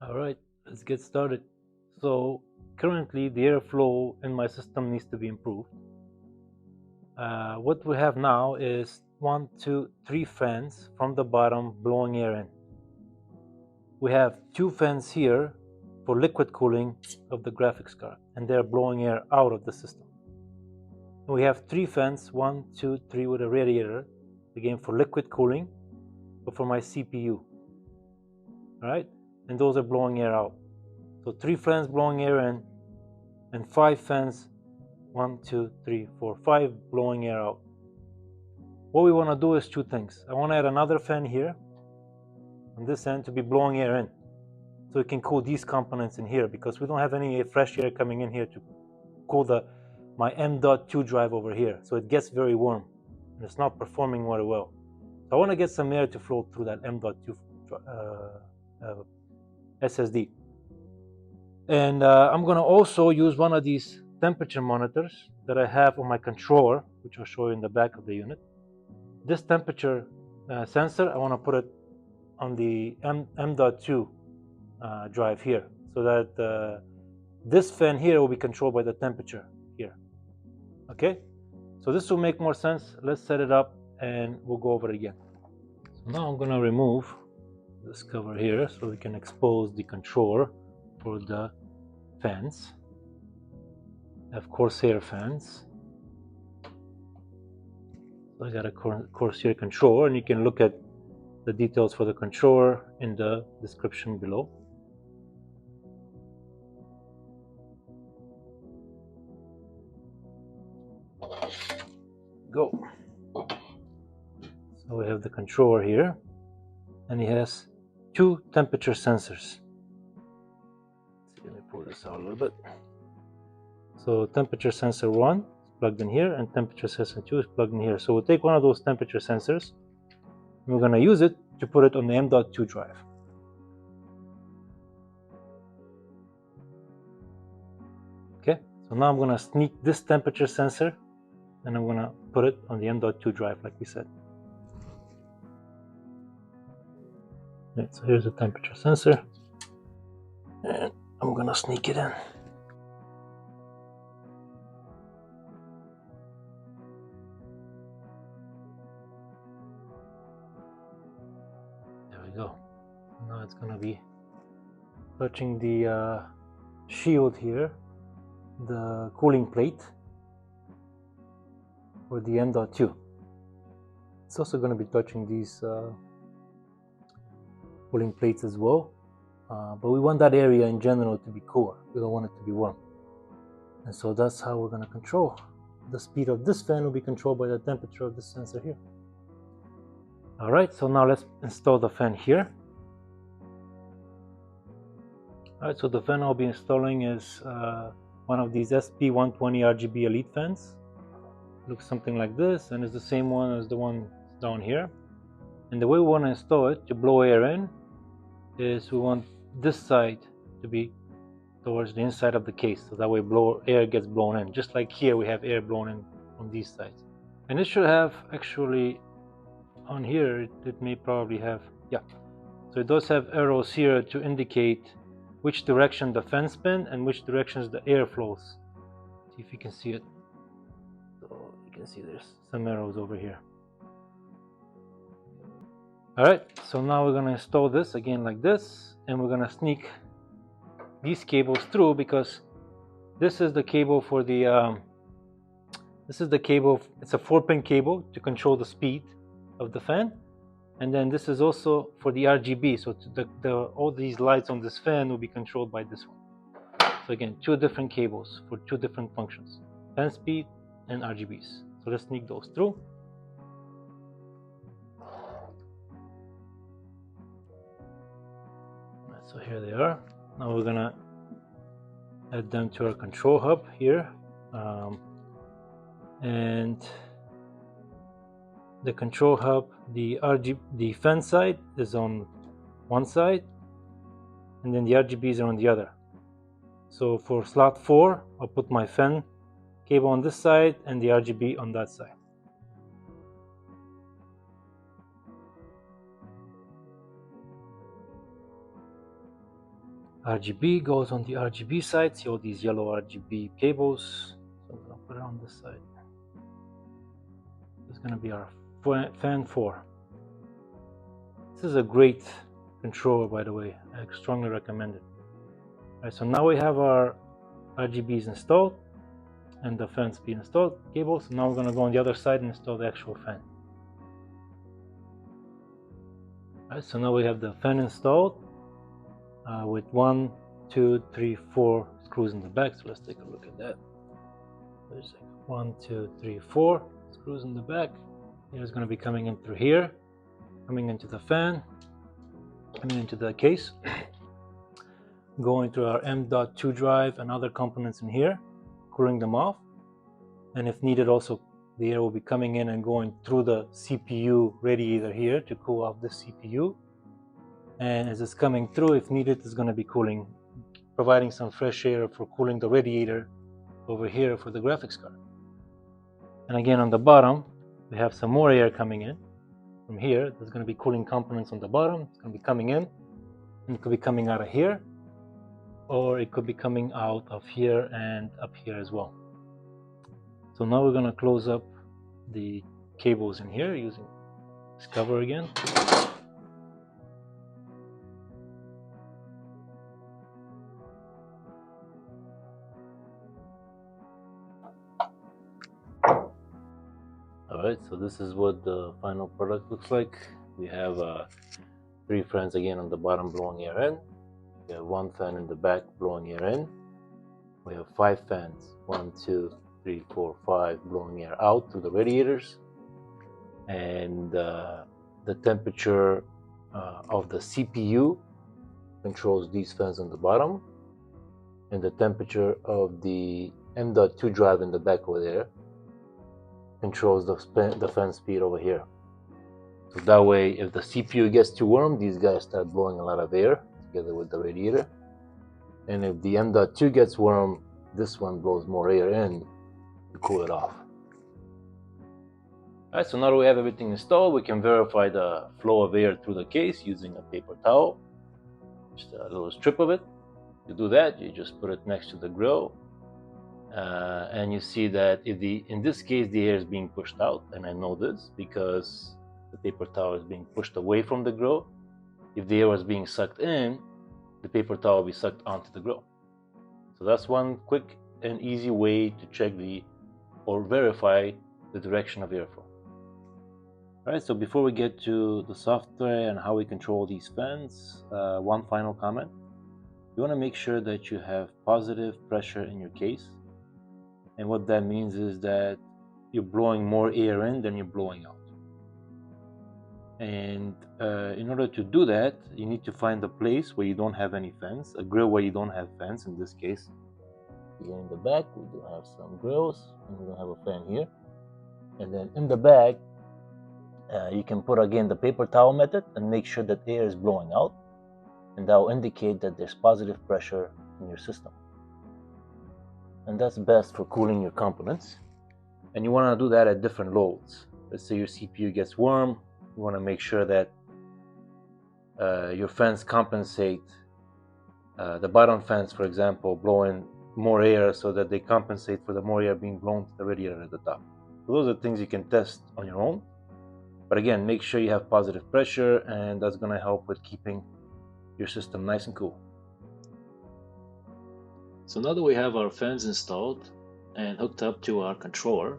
All right, let's get started. So currently the airflow in my system needs to be improved. What we have now is 1, 2, 3 fans from the bottom blowing air in. We have 2 fans here for liquid cooling of the graphics card, and they're blowing air out of the system. And we have 3 fans, 1, 2, 3 with a radiator, again for liquid cooling, but for my CPU. All right, and those are blowing air out. So 3 fans blowing air in, and 5 fans, 1, 2, 3, 4, 5 blowing air out. What we want to do is 2 things. I want to add another fan here on this end to be blowing air in, so we can cool these components in here, because we don't have any fresh air coming in here to cool my M.2 drive over here. So it gets very warm and it's not performing very well. So I want to get some air to flow through that M.2 SSD. And I'm going to also use one of these temperature monitors that I have on my controller, which I'll show you in the back of the unit. This temperature sensor, I want to put it on the M.2 drive here, so that this fan here will be controlled by the temperature here. Okay, so this will make more sense. Let's set it up and we'll go over it again. So now I'm going to remove this cover here so we can expose the controller for the fans. I have Corsair fans. So I got a Corsair controller, and you can look at the details for the controller in the description below. Go. So we have the controller here, and it has 2 temperature sensors. Let me pull this out a little bit. So temperature sensor 1 is plugged in here, and temperature sensor 2 is plugged in here. So we'll take one of those temperature sensors, and we're going to use it to put it on the M.2 drive. Okay, so now I'm going to sneak this temperature sensor, and I'm going to put it on the M.2 drive like we said. Right, so here's the temperature sensor, and I'm going to sneak it in. There we go. Now it's going to be touching the shield here, the cooling plate for the M.2. It's also going to be touching these cooling plates as well, but we want that area in general to be cool. We don't want it to be warm, and so that's how we're going to control. The speed of this fan will be controlled by the temperature of this sensor here. Alright, so now let's install the fan here. Alright, so the fan I'll be installing is one of these SP120 RGB ELITE fans. It looks something like this, and it's the same one as the one down here. And the way we want to install it to blow air in is we want this side to be towards the inside of the case, so that way air gets blown in, just like here we have air blown in on these sides. And it should have, actually on here it may probably have, yeah, so it does have arrows here to indicate which direction the fan spin and which directions the air flows. See if you can see it. So you can see there's some arrows over here. Alright, so now we're going to install this again like this, and we're going to sneak these cables through, because this is the cable for the it's a 4-pin cable to control the speed of the fan, and then this is also for the RGB, so all these lights on this fan will be controlled by this one. So again, 2 different cables for 2 different functions, fan speed and RGBs. So let's sneak those through. So here they are. Now we're gonna add them to our control hub here, and the control hub, the fan side is on one side, and then the RGBs are on the other. So for slot 4, I'll put my fan cable on this side and the RGB on that side. RGB goes on the RGB side. See all these yellow RGB cables. So I'm gonna put it on this side. This is gonna be our fan 4. This is a great controller, by the way. I strongly recommend it. All right, so now we have our RGBs installed and the fan speed installed cables. So now we're gonna go on the other side and install the actual fan. All right, so now we have the fan installed with 1, 2, 3, 4 screws in the back. So let's take a look at that. There's 1, 2, 3, 4 screws in the back. It's going to be coming in through here, coming into the fan, coming into the case, going to our M.2 drive and other components in here, cooling them off. And if needed, also the air will be coming in and going through the CPU radiator here to cool off the CPU. And as it's coming through, if needed, it's going to be cooling, providing some fresh air for cooling the radiator over here for the graphics card. And again, on the bottom, we have some more air coming in from here. There's going to be cooling components on the bottom. It's going to be coming in, and it could be coming out of here, or it could be coming out of here and up here as well. So now we're going to close up the cables in here using this cover again. Alright, so this is what the final product looks like. We have 3 fans again on the bottom blowing air in. We have 1 fan in the back blowing air in. We have 5 fans, 1, 2, 3, 4, 5 blowing air out through the radiators. And the temperature of the CPU controls these fans on the bottom. And the temperature of the M.2 drive in the back over there controls the fan speed over here. So that way, if the CPU gets too warm, these guys start blowing a lot of air together with the radiator. And if the M.2 gets warm, this one blows more air in to cool it off. Alright, so now that we have everything installed, we can verify the flow of air through the case using a paper towel. Just a little strip of it. To do that, you just put it next to the grill. And you see that if in this case the air is being pushed out, and I know this because the paper towel is being pushed away from the grill. If the air was being sucked in, the paper towel will be sucked onto the grill. So that's one quick and easy way to check or verify the direction of airflow. Alright, so before we get to the software and how we control these fans, one final comment. You want to make sure that you have positive pressure in your case. And what that means is that you're blowing more air in than you're blowing out. And in order to do that, you need to find a place where you don't have any fans, a grill where you don't have fans. In this case, here in the back, we do have some grills, and we don't have a fan here. And then in the back, you can put again the paper towel method and make sure that air is blowing out. And that will indicate that there's positive pressure in your system. And that's best for cooling your components. And you want to do that at different loads. Let's say your CPU gets warm. You want to make sure that your fans compensate. The bottom fans, for example, blow in more air so that they compensate for the more air being blown to the radiator at the top. So those are things you can test on your own. But again, make sure you have positive pressure, and that's going to help with keeping your system nice and cool. So now that we have our fans installed and hooked up to our controller,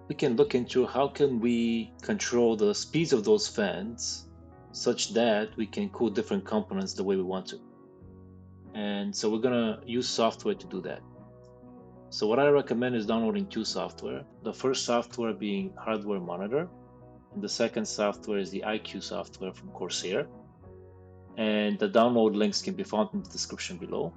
we can look into how can we control the speeds of those fans such that we can cool different components the way we want to. And so we're gonna use software to do that. So what I recommend is downloading 2 software. The first software being Hardware Monitor, and the second software is the iCUE software from Corsair. And the download links can be found in the description below.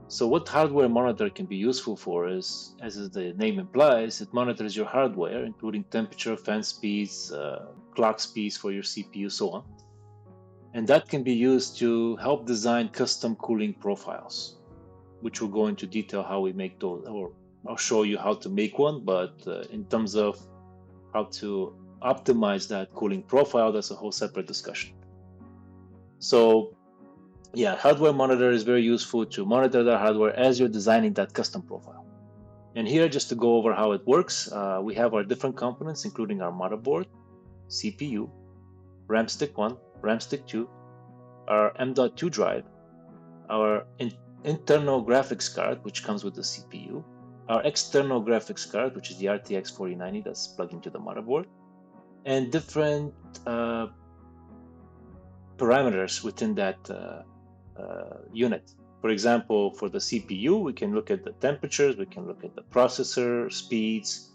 So what Hardware Monitor can be useful for is, as the name implies, it monitors your hardware, including temperature, fan speeds, clock speeds for your CPU, so on. And that can be used to help design custom cooling profiles, which we'll go into detail how we make those, or I'll show you how to make one, but in terms of how to optimize that cooling profile, that's a whole separate discussion. So yeah, hardware monitor is very useful to monitor the hardware as you're designing that custom profile. And here, just to go over how it works, we have our different components, including our motherboard, CPU, RAM stick 1, RAM stick 2, our M.2 drive, our internal graphics card, which comes with the CPU, our external graphics card, which is the RTX 4090 that's plugged into the motherboard, and different parameters within that unit. For example, for the CPU, we can look at the temperatures, we can look at the processor speeds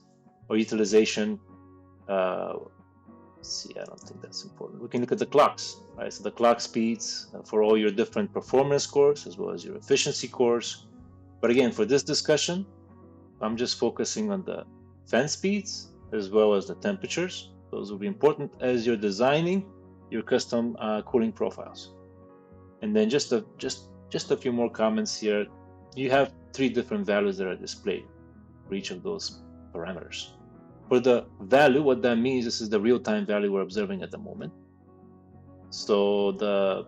or utilization. See, I don't think that's important. We can look at the clocks, right? So the clock speeds for all your different performance cores as well as your efficiency cores. But again, for this discussion, I'm just focusing on the fan speeds as well as the temperatures. Those will be important as you're designing your custom cooling profiles. And then just a few more comments here. You have 3 different values that are displayed for each of those parameters. For the value, what that means, this is the real-time value we're observing at the moment. So the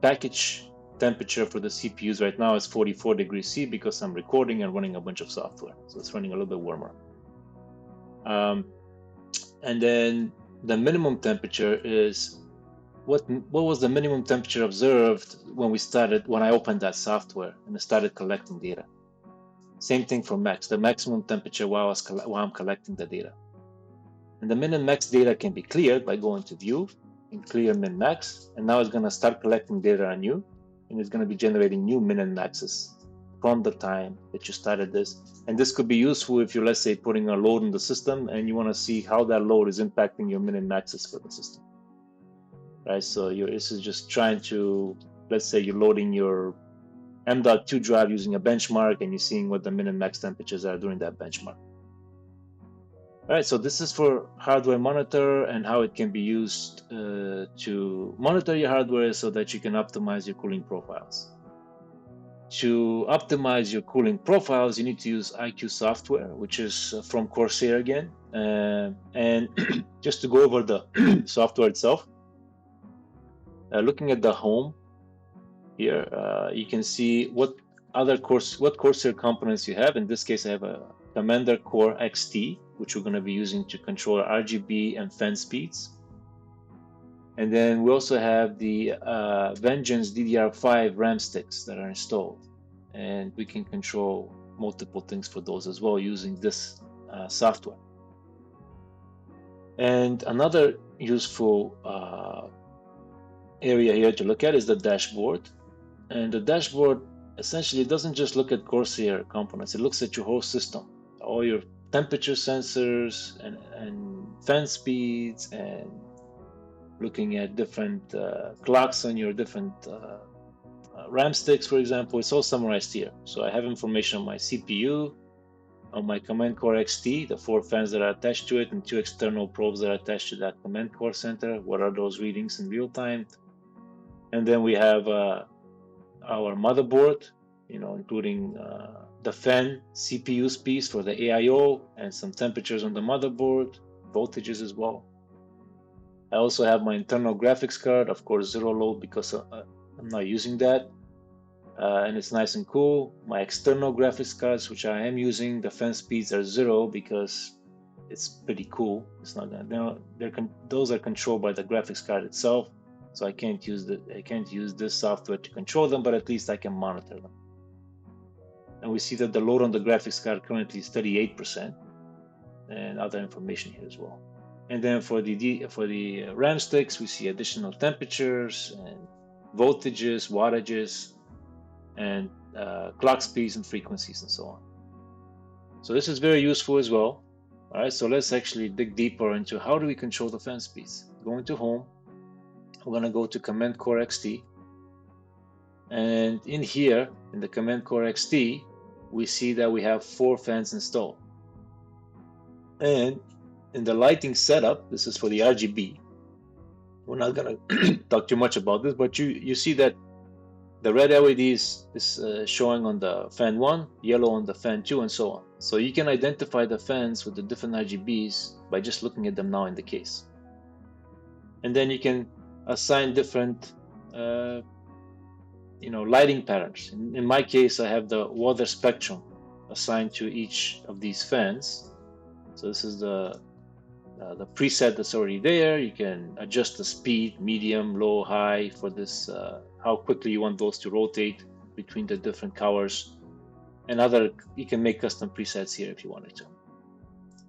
package temperature for the CPUs right now is 44 degrees C because I'm recording and running a bunch of software. So it's running a little bit warmer. And then the minimum temperature is what was the minimum temperature observed when I opened that software and I started collecting data. Same thing for max, the maximum temperature while I'm collecting the data. And the min and max data can be cleared by going to view and clear min max. And now it's going to start collecting data on you, and it's going to be generating new min and maxes from the time that you started this. And this could be useful if you're, let's say, putting a load in the system and you want to see how that load is impacting your min and maxes for the system. Right, so this is just trying to, let's say you're loading your M.2 drive using a benchmark and you're seeing what the min and max temperatures are during that benchmark. All right, so this is for hardware monitor and how it can be used to monitor your hardware so that you can optimize your cooling profiles. To optimize your cooling profiles, you need to use iCUE software, which is from Corsair again. And just to go over the software itself, looking at the home here, you can see what Corsair components you have. In this case, I have a Commander Core XT, which we're going to be using to control RGB and fan speeds. And then we also have the Vengeance DDR5 RAM sticks that are installed. And we can control multiple things for those as well using this software. And another useful area here to look at is the dashboard. And the dashboard essentially doesn't just look at Corsair components, it looks at your whole system, all your temperature sensors and fan speeds, and looking at different clocks on your different RAM sticks, for example. It's all summarized here. So I have information on my CPU, on my Command Core XT, the 4 fans that are attached to it, and 2 external probes that are attached to that Command Core center. What are those readings in real time? And then we have our motherboard, including the fan CPU speeds for the AIO and some temperatures on the motherboard, voltages as well. I also have my internal graphics card, of course, 0 load because I'm not using that. And it's nice and cool. My external graphics cards, which I am using, the fan speeds are 0 because it's pretty cool. It's not those are controlled by the graphics card itself. So I can't use this software to control them, but at least I can monitor them. And we see that the load on the graphics card currently is 38%, and other information here as well. And then for the RAM sticks, we see additional temperatures and voltages, wattages, and clock speeds and frequencies and so on. So this is very useful as well. All right, so let's actually dig deeper into how do we control the fan speeds. Going to Home. We're going to go to Command Core XT, and in here, in the Command Core XT, we see that we have 4 fans installed. And in the lighting setup, this is for the RGB. We're not going to talk too much about this, but you see that the red LED is showing on the fan 1, yellow on the fan 2, and so on. So you can identify the fans with the different RGBs by just looking at them now in the case. And then you can assign different lighting patterns. In my case, I have the weather spectrum assigned to each of these fans. So this is the preset that's already there. You can adjust the speed, medium, low, high for this, how quickly you want those to rotate between the different colors, and you can make custom presets here if you wanted to.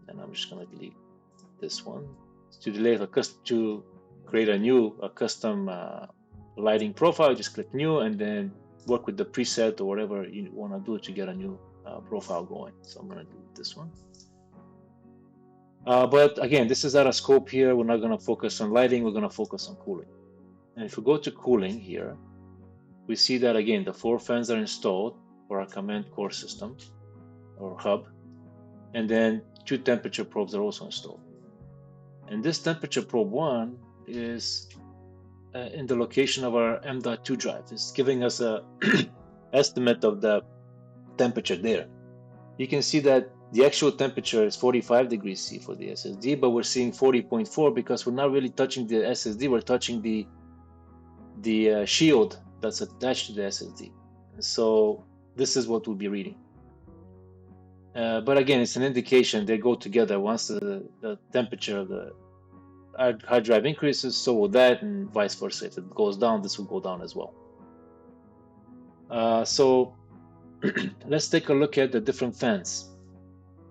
And I'm just going to delete this one to create a custom lighting profile. Just click new and then work with the preset or whatever you want to do to get a new profile going. So I'm going to delete this one. But again, this is out of scope here. We're not going to focus on lighting. We're going to focus on cooling. And if we go to cooling here, we see that again, the 4 fans are installed for our command core system or hub. And then 2 temperature probes are also installed. And this temperature probe 1 is in the location of our M.2 drive. It's giving us a estimate of the temperature there. You can see that the actual temperature is 45 degrees C for the SSD, but we're seeing 40.4 because we're not really touching the SSD. We're touching the shield that's attached to the SSD. So this is what we'll be reading. But again, it's an indication. They go together. Once the temperature of the hard drive increases, so will that, and vice versa. If it goes down, this will go down as well. So let's take a look at the different fans.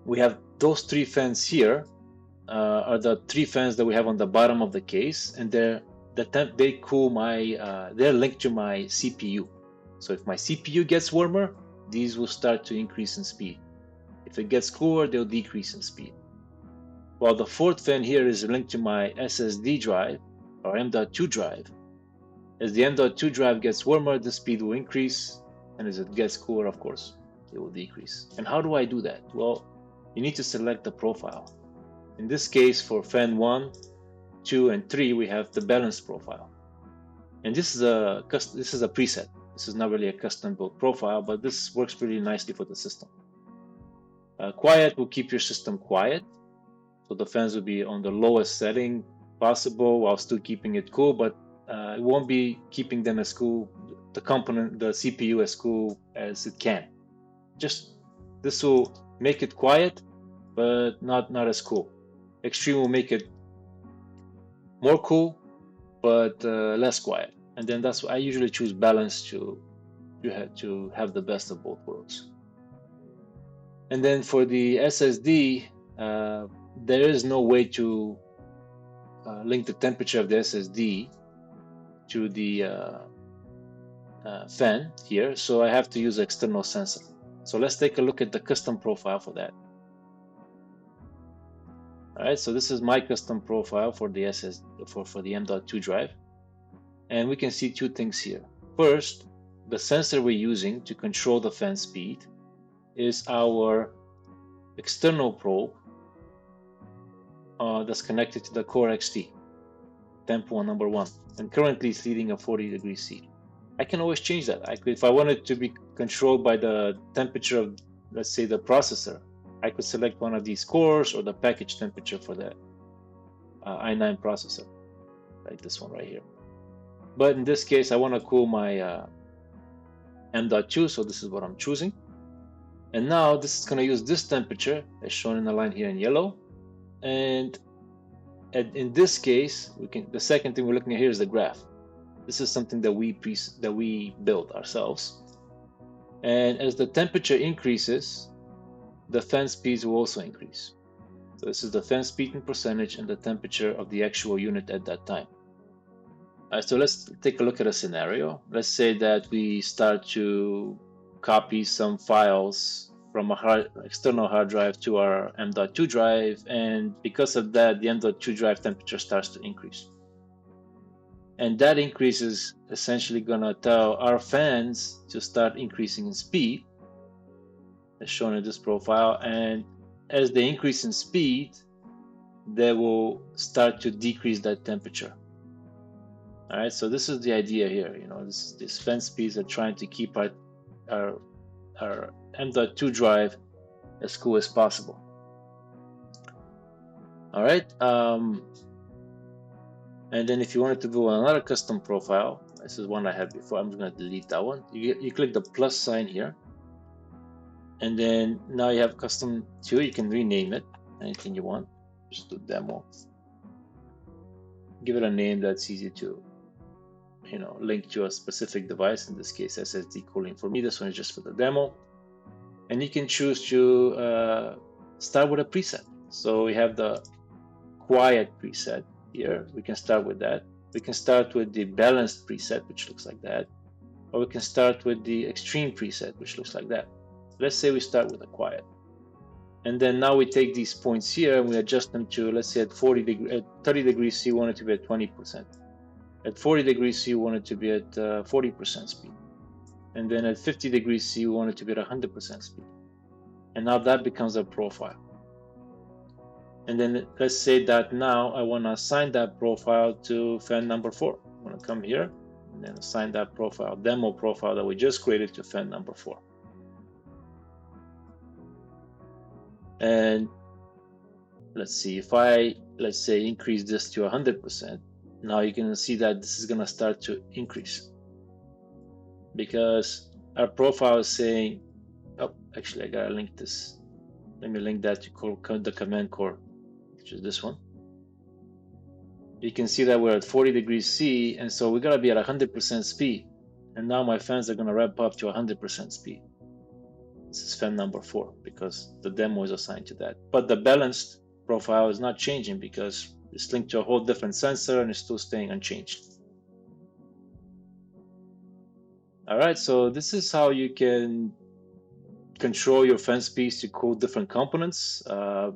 We have those 3 fans here are the 3 fans that we have on the bottom of the case, and they cool they're linked to my CPU. So if my CPU gets warmer, these will start to increase in speed. If it gets cooler, they'll decrease in speed. While the 4th fan here is linked to my SSD drive or M.2 drive. As the M.2 drive gets warmer, the speed will increase, and as it gets cooler, of course, it will decrease. And how do I do that? Well, you need to select the profile. In this case, for fan 1, 2, and 3, we have the balance profile. And this is a preset. This is not really a custom built profile, but this works pretty nicely for the system. Quiet will keep your system quiet. So the fans will be on the lowest setting possible while still keeping it cool, but it won't be keeping them as cool, the CPU as cool as it can. This will make it quiet, but not as cool. Extreme will make it more cool, but less quiet. And then that's why I usually choose balance to have the best of both worlds. And then for the SSD, there is no way to link the temperature of the SSD to the fan here, so I have to use an external sensor. So let's take a look at the custom profile for that. All right, so this is my custom profile for the for the M.2 drive, and we can see 2 things here. First, the sensor we're using to control the fan speed is our external probe that's connected to the Core XT, temp 1 number 1, and currently it's leading a 40 degrees C. I can always change that. If I wanted to be controlled by the temperature of, let's say, the processor, I could select one of these cores or the package temperature for the i9 processor, like this one right here. But in this case, I want to cool my M.2, so this is what I'm choosing. And now this is going to use this temperature, as shown in the line here in yellow. And in this case, the second thing we're looking at here is the graph. This is something that we built ourselves. And as the temperature increases, the fan speeds will also increase. So this is the fan speed in percentage and the temperature of the actual unit at that time. All right, so let's take a look at a scenario. Let's say that we start to copy some files from a external hard drive to our M.2 drive, and because of that, the M.2 drive temperature starts to increase. And that increase is essentially going to tell our fans to start increasing in speed, as shown in this profile. And as they increase in speed, they will start to decrease that temperature. All right, so this is the idea here. These fan speeds are trying to keep our M.2 drive as cool as possible. All right. And then if you wanted to do another custom profile, This is one I had before. I'm just going to delete that one. You click the plus sign here, and then now you have custom too. You can rename it anything you want. Just do demo. Give it a name that's easy to, link to a specific device. In this case, SSD cooling for me. This one is just for the demo, and you can choose to start with a preset. So we have the quiet preset here. We can start with that. We can start with the balanced preset, which looks like that, or we can start with the extreme preset, which looks like that. Let's say we start with the quiet, and then now we take these points here and we adjust them to, let's say at 30 degrees C, we want it to be at 20%. At 40 degrees C, we want it to be at 40% speed, and then at 50 degrees C, we want it to be at 100% speed. And now that becomes a profile. And then let's say that now I want to assign that profile to fan number 4. I'm going to come here and then assign that profile, demo profile that we just created, to fan number 4. And let's see, if I, let's say, increase this to 100%, now you can see that this is going to start to increase, because our profile is saying, oh, actually I got to link this. Let me link that to the command core, which is this one. You can see that we're at 40 degrees C, and so we got to be at 100% speed. And now my fans are going to ramp up to 100% speed. This is fan number 4 because the demo is assigned to that. But the balanced profile is not changing because it's linked to a whole different sensor and it's still staying unchanged. All right, so this is how you can control your fan speeds to cool different components. I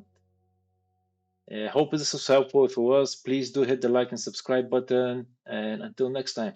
hope this was helpful. If it was, please do hit the like and subscribe button. And until next time.